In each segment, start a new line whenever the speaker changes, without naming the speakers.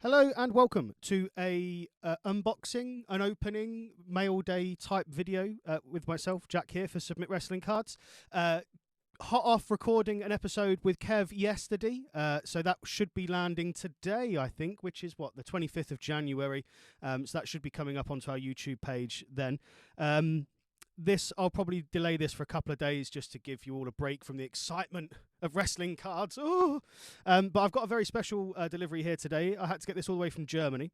Hello and welcome to a unboxing, an opening, mail day type video with myself, Jack here for Submit Wrestling Cards. Hot off recording an episode with Kev yesterday, so that should be landing today, I think, which is what, the 25th of January. So that should be coming up onto our YouTube page then. I'll probably delay this for a couple of days just to give you all a break from the excitement of wrestling cards. But I've got a very special delivery here today. I had to get this all the way from Germany.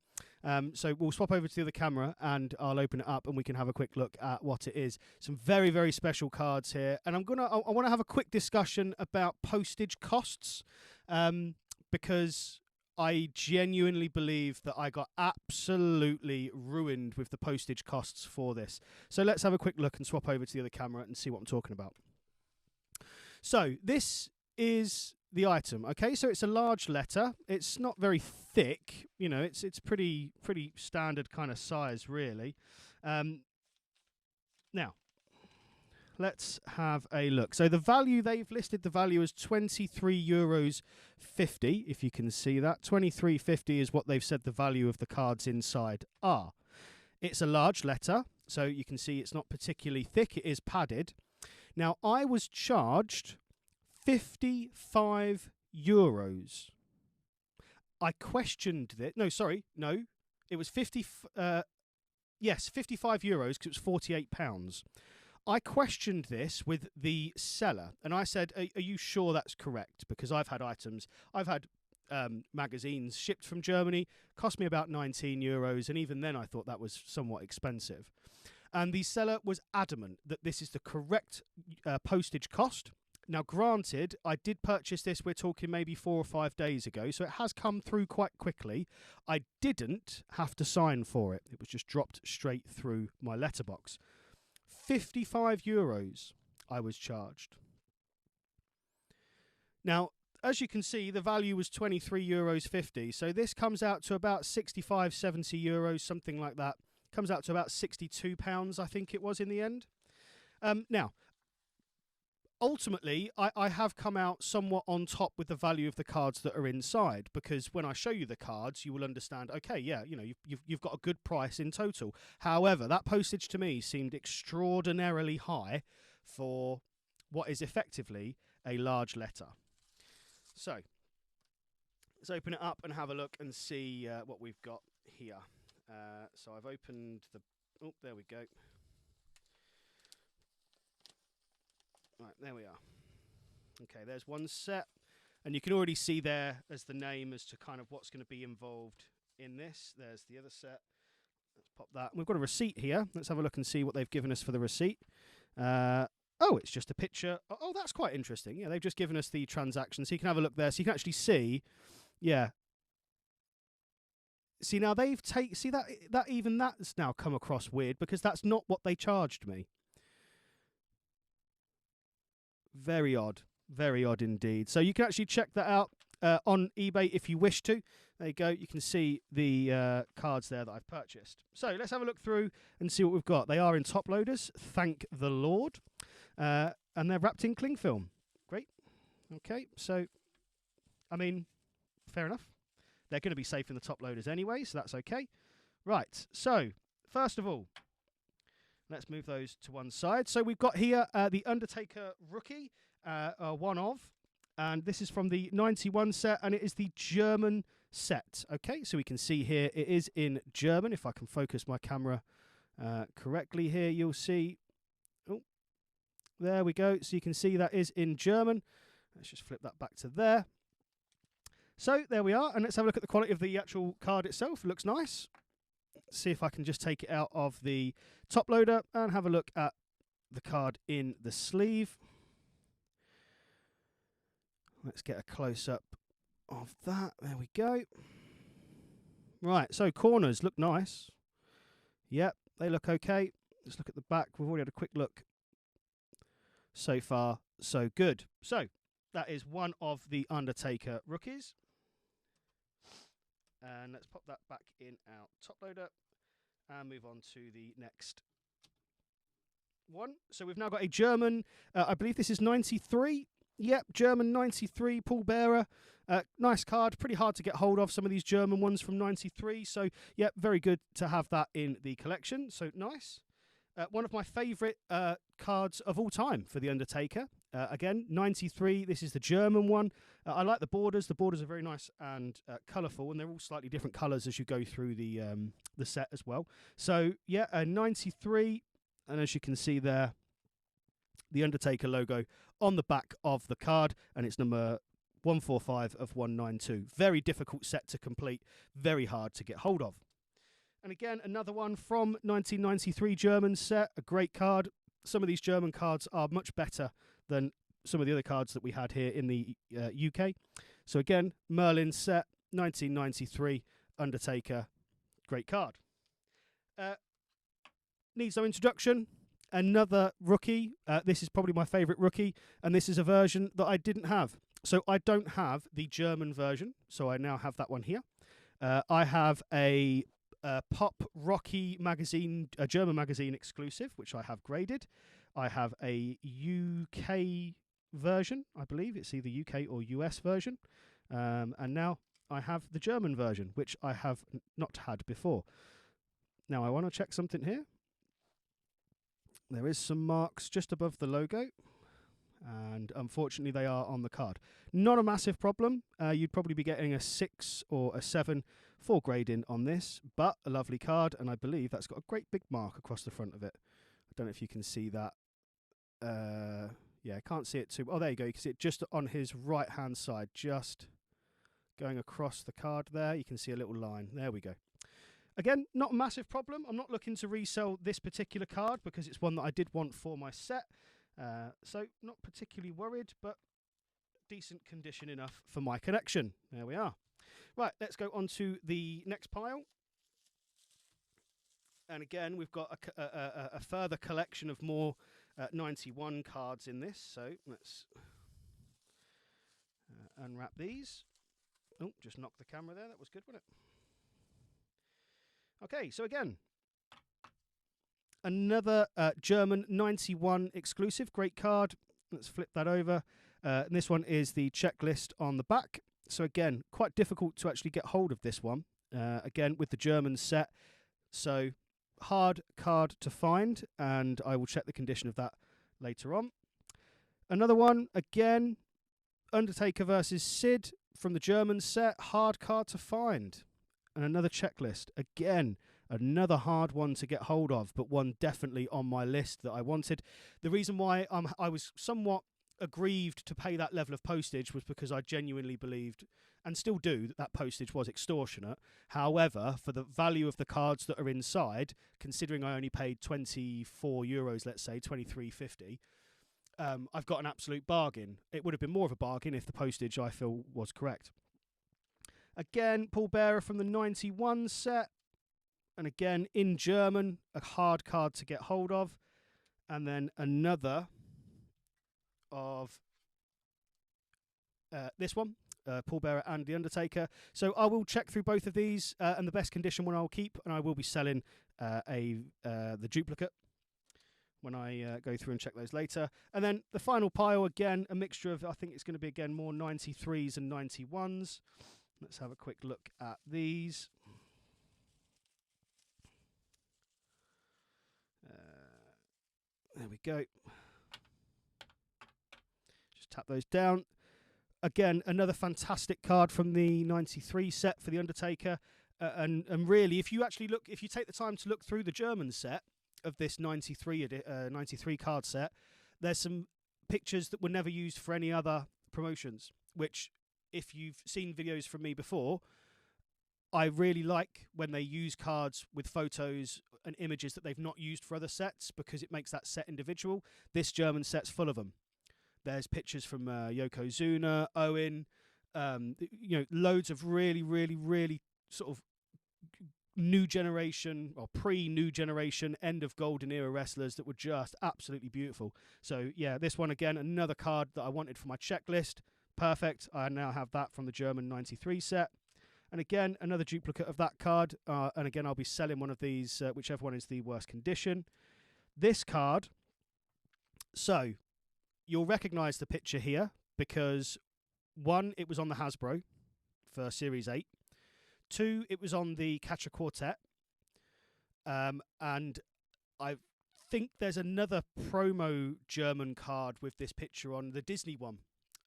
So we'll swap over to the other camera and I'll open it up and we can have a quick look at what it is. Some very, very special cards here. And I want to have a quick discussion about postage costs because I genuinely believe that I got absolutely ruined with the postage costs for this. So let's have a quick look and swap over to the other camera and see what I'm talking about. So this is the item, okay? So it's a large letter. It's not very thick, you know. It's pretty standard kind of size, really. Now, let's have a look. So the value, they've listed the value as €23.50, if you can see that. €23.50 is what they've said the value of the cards inside are. It's a large letter, so you can see it's not particularly thick. It is padded. Now, I was charged €55. I questioned it. No, it was 55 euros because it was £48. I questioned this with the seller, and I said, are you sure that's correct? Because I've had magazines shipped from Germany, cost me about €19, and even then I thought that was somewhat expensive. And the seller was adamant that this is the correct postage cost. Now, granted, I did purchase this, we're talking maybe 4 or 5 days ago, so it has come through quite quickly. I didn't have to sign for it. It was just dropped straight through my letterbox. €55 I was charged. Now, as you can see, the value was €23.50, so this comes out to about 65, 70 euros, something like that. Comes out to about £62, I think it was in the end. Now, ultimately, I have come out somewhat on top with the value of the cards that are inside, because when I show you the cards, you will understand, okay, yeah, you know, you've got a good price in total. However, that postage to me seemed extraordinarily high for what is effectively a large letter. So, let's open it up and have a look and see what we've got here. So I've opened the... Oh, there we go. Right, there we are. Okay, there's one set. And you can already see there as the name as to kind of what's going to be involved in this. There's the other set. Let's pop that. We've got a receipt here. Let's have a look and see what they've given us for the receipt. It's just a picture. Oh, that's quite interesting. Yeah, they've just given us the transaction. So you can have a look there. So you can actually see, yeah. See, now see that even that's now come across weird because that's not what they charged me. Very odd indeed. So you can actually check that out on eBay if you wish to. There you go. You can see the cards there that I've purchased. So let's have a look through and see what we've got. They are in top loaders. Thank the Lord. And they're wrapped in cling film. Great. Okay. So, I mean, fair enough. They're going to be safe in the top loaders anyway, so that's okay. Right. So, first of all, let's move those to one side. So we've got here the Undertaker rookie, one of, and this is from the 91 set, and it is the German set. Okay, so we can see here it is in German. If I can focus my camera correctly here, you'll see. Oh, there we go. So you can see that is in German. Let's just flip that back to there. So there we are, and let's have a look at the quality of the actual card itself. It looks nice. See if I can just take it out of the top loader and have a look at the card in the sleeve. Let's get a close-up of that. There we go. Right, so corners look nice. Yep, they look okay. Let's look at the back. We've already had a quick look. So far, so good. So that is one of the Undertaker rookies. And let's pop that back in our top loader and move on to the next one. So we've now got a German, I believe this is 93 Yep, German 93 Paul Bearer. Nice card, pretty hard to get hold of, some of these German ones from 93. So, yep, very good to have that in the collection. So, nice. One of my favourite cards of all time for The Undertaker. Again, 93. This is the German one. I like the borders. The borders are very nice and colourful, and they're all slightly different colours as you go through the set as well. So, yeah, 93. And as you can see there, the Undertaker logo on the back of the card, and it's number 145 of 192. Very difficult set to complete, very hard to get hold of. And again, another one from 1993 German set, a great card. Some of these German cards are much better than some of the other cards that we had here in the UK. So again, Merlin set, 1993, Undertaker, great card. Needs no introduction. Another rookie. This is probably my favourite rookie, and this is a version that I didn't have. So I don't have the German version, so I now have that one here. I have a Pop Rocky magazine, a German magazine exclusive, which I have graded. I have a UK version, I believe. It's either UK or US version. And now I have the German version, which I have not had before. Now I want to check something here. There is some marks just above the logo, and unfortunately they are on the card. Not a massive problem. You'd probably be getting a 6 or a 7 for grading on this, but a lovely card, and I believe that's got a great big mark across the front of it. I don't know if you can see that. Yeah, I can't see it too. Oh, there you go. You can see it just on his right-hand side, just going across the card there. You can see a little line. There we go. Again, not a massive problem. I'm not looking to resell this particular card because it's one that I did want for my set. So not particularly worried, but decent condition enough for my collection. There we are. Right, let's go on to the next pile. And again, we've got a further collection of more 91 cards in this. So let's unwrap these. Oh, just knocked the camera there. That was good, wasn't it? Okay, so again, another German 91 exclusive. Great card. Let's flip that over. And this one is the checklist on the back. So again, quite difficult to actually get hold of this one. Again, with the German set. So hard card to find, and I will check the condition of that later on. Another one, again, Undertaker versus Sid from the German set. Hard card to find. And another checklist. Again, another hard one to get hold of, but one definitely on my list that I wanted. The reason why I was somewhat aggrieved to pay that level of postage was because I genuinely believed, and still do, that postage was extortionate. However, for the value of the cards that are inside, considering I only paid €24, let's say, $23.50, I've got an absolute bargain. It would have been more of a bargain if the postage, I feel, was correct. Again, Paul Bearer from the 91 set. And again, in German, a hard card to get hold of. And then another of this one, Paul Bearer and The Undertaker. So I will check through both of these, and the best condition one I'll keep, and I will be selling the duplicate when I go through and check those later. And then the final pile, again, a mixture of, I think it's going to be, again, more 93s and 91s. Let's have a quick look at these. There we go. Just tap those down. Again, another fantastic card from the 93 set for The Undertaker. And really, if you take the time to look through the German set of this 93 card set, there's some pictures that were never used for any other promotions, which, if you've seen videos from me before, I really like when they use cards with photos and images that they've not used for other sets, because it makes that set individual. This German set's full of them. There's pictures from Yokozuna, Owen, loads of really, really, really sort of new generation or pre-new generation end of golden era wrestlers that were just absolutely beautiful. So yeah, this one again, another card that I wanted for my checklist. Perfect. I now have that from the German 93 set. And again, another duplicate of that card. And again, I'll be selling one of these, whichever one is the worst condition. This card, so you'll recognise the picture here because one, it was on the Hasbro for Series 8. Two, it was on the Catcher Quartet. And I think there's another promo German card with this picture on, the Disney one.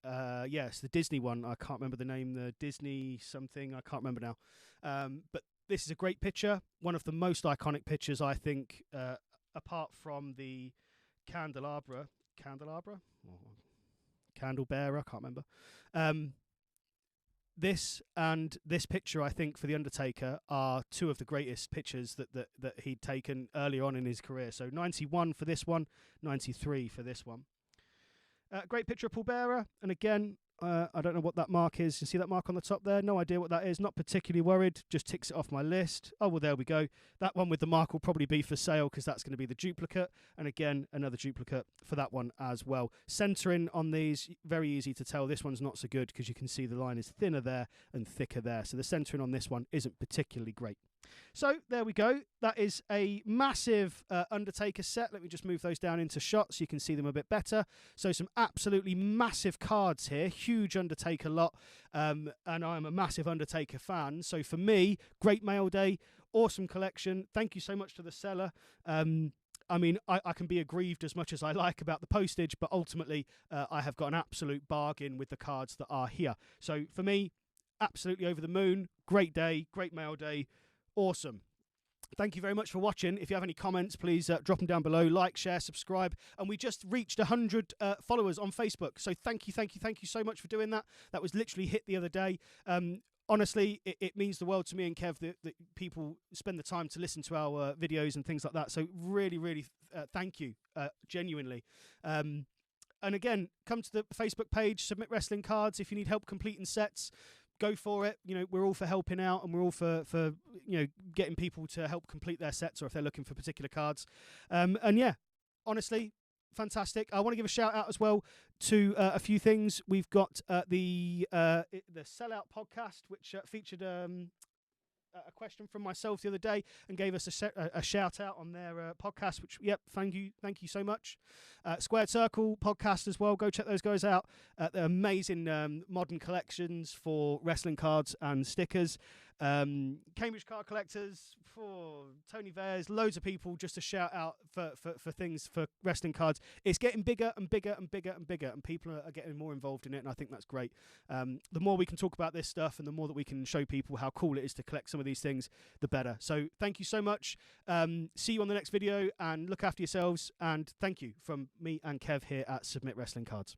Yes, the Disney one. I can't remember the name. The Disney something. I can't remember now. But this is a great picture. One of the most iconic pictures, I think, apart from the candelabra, or candle bearer. I can't remember. This and this picture, I think, for The Undertaker are two of the greatest pictures that he'd taken early on in his career. So 91 for this one, 93 for this one. Great picture of Paul Bearer. And again, I don't know what that mark is. You see that mark on the top there? No idea what that is. Not particularly worried. Just ticks it off my list. Oh, well, there we go. That one with the mark will probably be for sale because that's going to be the duplicate. And again, another duplicate for that one as well. Centering on these, very easy to tell. This one's not so good because you can see the line is thinner there and thicker there. So the centering on this one isn't particularly great. So there we go. That is a massive Undertaker set. Let me just move those down into shots so you can see them a bit better. So some absolutely massive cards here. Huge Undertaker lot. And I'm a massive Undertaker fan. So for me, great mail day. Awesome collection. Thank you so much to the seller. I mean, I can be aggrieved as much as I like about the postage, but ultimately I have got an absolute bargain with the cards that are here. So for me, absolutely over the moon. Great day. Great mail day. Awesome. Thank you very much for watching. If you have any comments, please drop them down below. Like, share, subscribe. And we just reached 100 followers on Facebook. So thank you so much for doing that. That was literally hit the other day. Honestly, it means the world to me and Kev that people spend the time to listen to our videos and things like that. So really, really thank you, genuinely. And again, come to the Facebook page, submit wrestling cards. If you need help completing sets, go for it. You know, we're all for helping out, and we're all for you know, getting people to help complete their sets, or if they're looking for particular cards. And yeah, honestly, fantastic. I want to give a shout out as well to a few things. We've got the Sellout podcast, which featured a question from myself the other day and gave us a shout out on their podcast, which, yep, thank you so much. Squared Circle podcast as well, go check those guys out. They're amazing modern collections for wrestling cards and stickers. Cambridge Card Collectors, for Tony Vares, loads of people just to shout out for things for wrestling cards. It's getting bigger and bigger and bigger and bigger, and people are getting more involved in it, and I think that's great. The more we can talk about this stuff and the more that we can show people how cool it is to collect some of these things, the better. So thank you so much. See you on the next video, and look after yourselves, and thank you from me and Kev here at Submit Wrestling Cards.